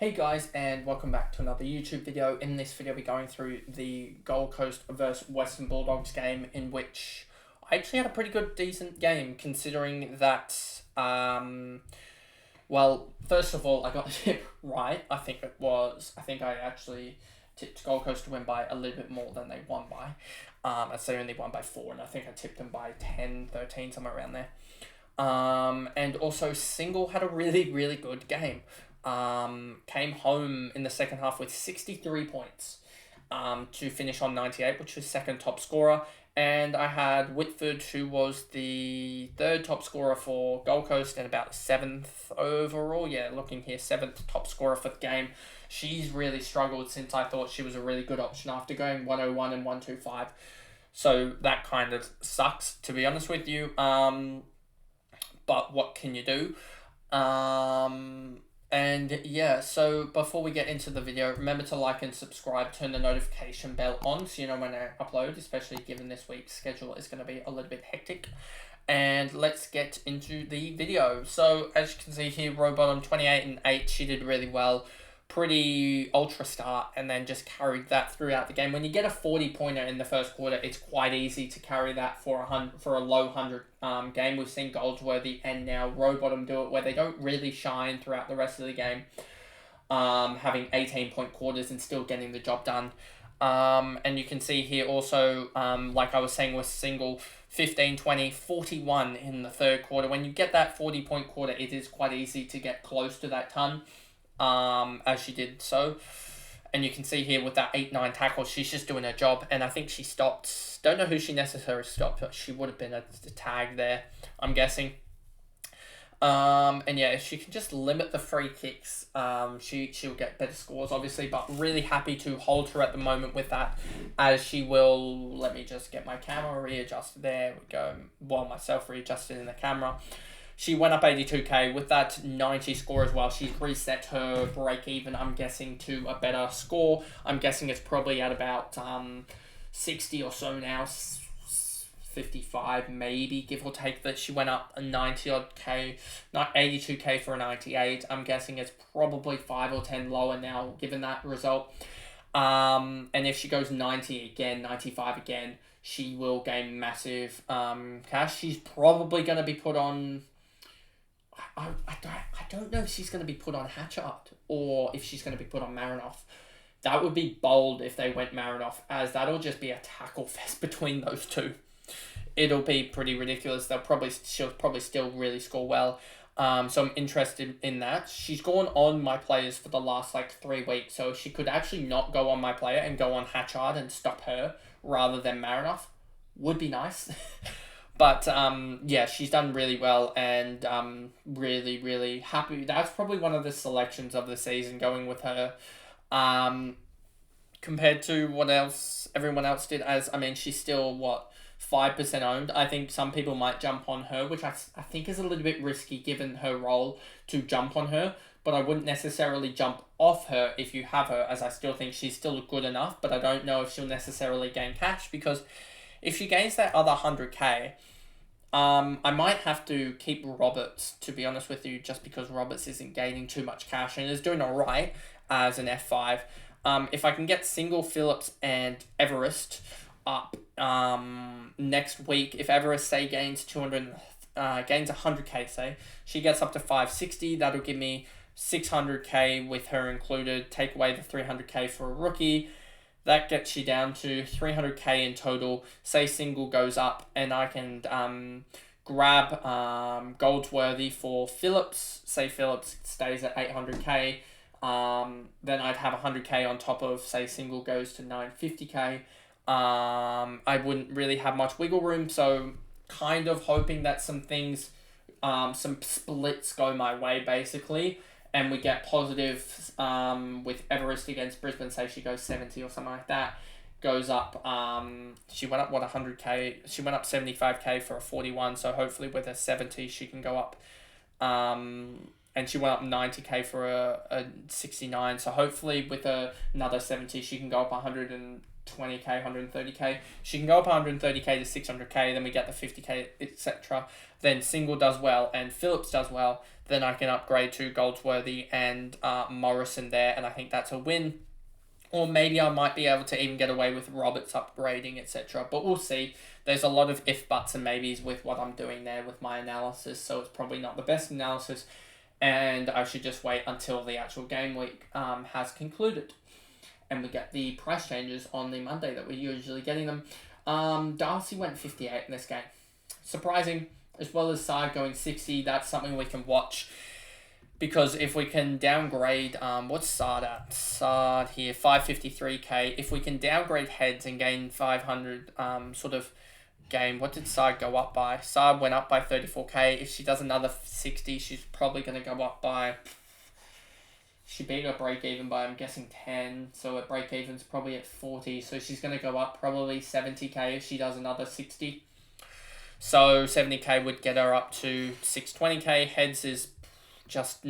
Hey guys, and welcome back to another YouTube video. In this video we're going through the Gold Coast versus Western Bulldogs game, in which I actually had a pretty good decent game, considering that well, first of all, I got the tip right. I think I actually tipped Gold Coast to win by a little bit more than they won by. As they only won by 4, and I think I tipped them by 10, 13, somewhere around there. And also Single had a really good game. Came home in the second half with 63 points to finish on 98, which was second top scorer. And I had Whitford, who was the third top scorer for Gold Coast and about 7th overall. Yeah, looking here, 7th top scorer for the game. She's really struggled since I thought she was a really good option after going 101 and 125. So that kind of sucks, to be honest with you. But what can you do? And yeah, so before we get into the video, remember to like and subscribe, turn the notification bell on so you know when I upload, especially given this week's schedule is going to be a little bit hectic. And let's get into the video. So as you can see here, ROWBOTTOM 28 and 8, she did really well. Pretty ultra start, and then just carried that throughout the game. When you get a 40-pointer in the first quarter, it's quite easy to carry that for a low 100 game. We've seen Goldsworthy and now ROWBOTTOM do it, where they don't really shine throughout the rest of the game, having 18-point quarters and still getting the job done. And you can see here also, like I was saying with Single, 15, 20, 41 in the third quarter. When you get that 40-point quarter, it is quite easy to get close to that ton. As she did so. And you can see here with that 8-9 tackle, she's just doing her job. And I think she stopped. Don't know who she necessarily stopped, but she would have been a tag there, I'm guessing. And yeah, if she can just limit the free kicks, she'll get better scores, obviously. But really happy to hold her at the moment with that, as she will. Let me just get my camera readjusted. There we go. Well, myself readjusted in the camera. She went up 82k with that 90 score as well. She's reset her break even, I'm guessing, to a better score. I'm guessing it's probably at about 60 or so now, 55 maybe, give or take. That she went up a 90 odd k, not 82k for a 98. I'm guessing it's probably 5 or 10 lower now, given that result. And if she goes 90 again, 95 again, she will gain massive cash. She's probably going to be put on. I don't know if she's going to be put on Hatchard or if she's going to be put on Marinoff. That would be bold if they went Marinoff, as that'll just be a tackle fest between those two. It'll be pretty ridiculous. She'll probably still really score well. So I'm interested in that. She's gone on my players for the last 3 weeks, so she could actually not go on my player and go on Hatchard and stop her rather than Marinoff. Would be nice. But yeah, she's done really well, and really happy. That's probably one of the selections of the season, going with her. Compared to what else everyone else did, as I mean, she's still 5% owned. I think some people might jump on her, which I think is a little bit risky given her role to jump on her. But I wouldn't necessarily jump off her if you have her, as I still think she's still good enough. But I don't know if she'll necessarily gain cash, because if she gains that other 100k, I might have to keep Roberts, to be honest with you, just because Roberts isn't gaining too much cash and is doing alright as an F5. If I can get Single, Phillips, and Everest up next week, if Everest, say, gains 100k, say, she gets up to 560, that'll give me 600k with her included. Take away the 300k for a rookie. That gets you down to 300k in total. Say Single goes up, and I can grab Goldsworthy for Phillips. Say Phillips stays at 800k. Then I'd have 100k on top of, say, Single goes to 950k. I wouldn't really have much wiggle room, so kind of hoping that some things, some splits go my way, basically. And we get positive with Everest against Brisbane, say she goes 70 or something like that, goes up, she went up, 100k, she went up 75k for a 41, so hopefully with a 70 she can go up, and she went up 90k for a 69, so hopefully with another 70 she can go up 120k, 130k, she can go up 130k to 600k, then we get the 50k, etc. Then Single does well and Phillips does well, then I can upgrade to Goldsworthy and Morrison there, and I think that's a win. Or maybe I might be able to even get away with Roberts upgrading, etc. But we'll see. There's a lot of if, buts, and maybes with what I'm doing there with my analysis, so it's probably not the best analysis, and I should just wait until the actual game week has concluded. And we get the price changes on the Monday that we're usually getting them. Darcy went 58 in this game. Surprising, as well as Side going 60. That's something we can watch. Because if we can downgrade, what's Sard at? Sard here, 553k. If we can downgrade heads and gain 500 sort of game, what did Sard go up by? Sard went up by 34k. If she does another 60, she's probably going to go up by... She beat her break-even by, I'm guessing, 10. So her break-even's probably at 40. So she's going to go up probably 70k if she does another 60. So 70k would get her up to 620k. Heads is just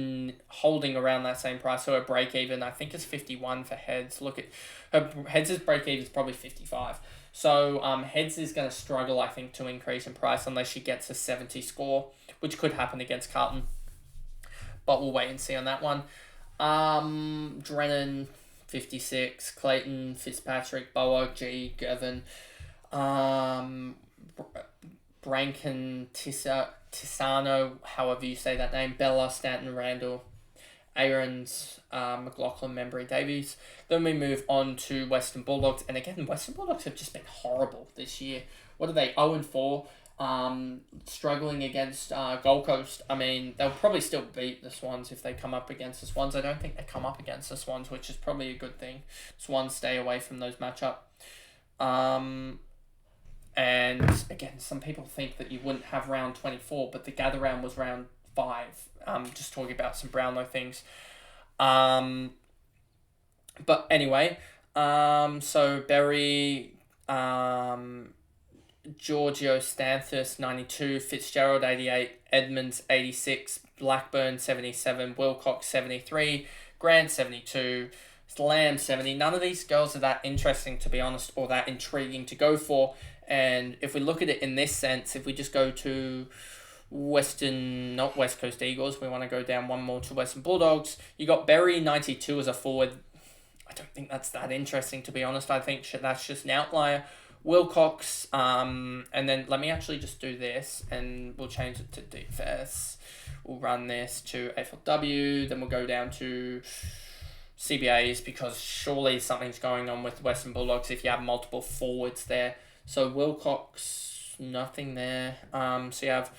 holding around that same price. So her break-even, I think, is 51 for heads. Look at her heads' break-even is probably 55. So heads is going to struggle, I think, to increase in price unless she gets a 70 score, which could happen against Carlton. But we'll wait and see on that one. Drennan, 56. Clayton, Fitzpatrick, Boa, G, Gavin, Branken, Tisano, however you say that name, Bella, Stanton, Randall, Aarons, McLaughlin, Membry, Davies. Then we move on to Western Bulldogs. And again, Western Bulldogs have just been horrible this year. What are they? 0-4. Struggling against Gold Coast. I mean, they'll probably still beat the Swans if they come up against the Swans. I don't think they come up against the Swans, which is probably a good thing. Swans stay away from those matchup. And again, some people think that you wouldn't have round 24, but the gather round was round 5. Just talking about some Brownlow things. But anyway, so Berry, Giorgio Stanthus, 92, Fitzgerald, 88, Edmonds, 86, Blackburn, 77, Wilcox, 73, Grant, 72, Lamb, 70. None of these girls are that interesting, to be honest, or that intriguing to go for. And if we look at it in this sense, if we just go to not West Coast Eagles, we want to go down one more to Western Bulldogs. You got Berry, 92 as a forward. I don't think that's that interesting, to be honest. I think that's just an outlier. Wilcox, and then let me actually just do this, and we'll change it to DFS. We'll run this to AFLW, then we'll go down to CBAs, because surely something's going on with Western Bulldogs if you have multiple forwards there. So Wilcox, nothing there. So you have,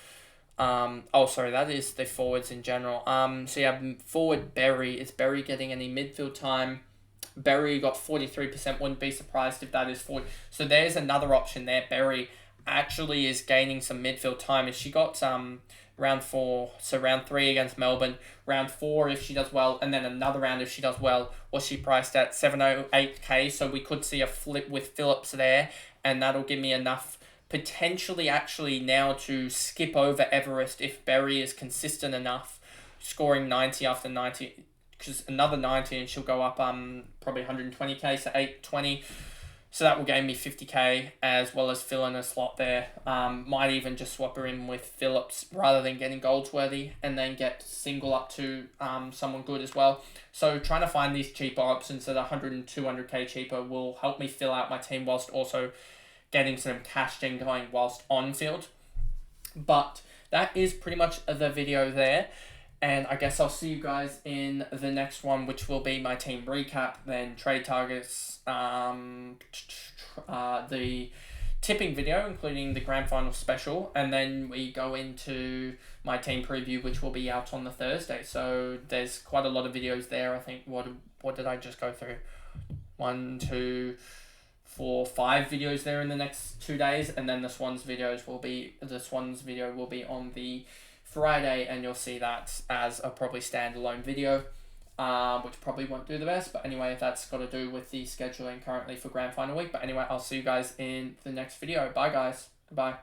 that is the forwards in general. So you have forward Berry. Is Berry getting any midfield time? Berry got 43%. Wouldn't be surprised if that is 40. So there's another option there. Berry actually is gaining some midfield time. If she got round 4, so round 3 against Melbourne, round 4 if she does well, and then another round if she does well, was she priced at 708k? So we could see a flip with Phillips there, and that'll give me enough potentially actually now to skip over Everest if Berry is consistent enough, scoring 90 after 90. Because another 90 and she'll go up probably 120k, so 820. So that will gain me 50k, as well as fill in a slot there. Might even just swap her in with Phillips rather than getting Goldsworthy, and then get single up to someone good as well. So trying to find these cheaper options that are 100 and 200k cheaper will help me fill out my team whilst also getting some cash gen going whilst on field. But that is pretty much the video there. And I guess I'll see you guys in the next one, which will be my team recap, then trade targets, the tipping video, including the grand final special, and then we go into my team preview, which will be out on the Thursday. So there's quite a lot of videos there. I think, what did I just go through? 1, 2, 4, 5 videos there in the next 2 days, and then the Swans video will be on the Friday, and you'll see that as a probably standalone video, which probably won't do the best, but anyway, that's got to do with the scheduling currently for grand final week. But anyway, I'll see you guys in the next video. Bye guys. Goodbye.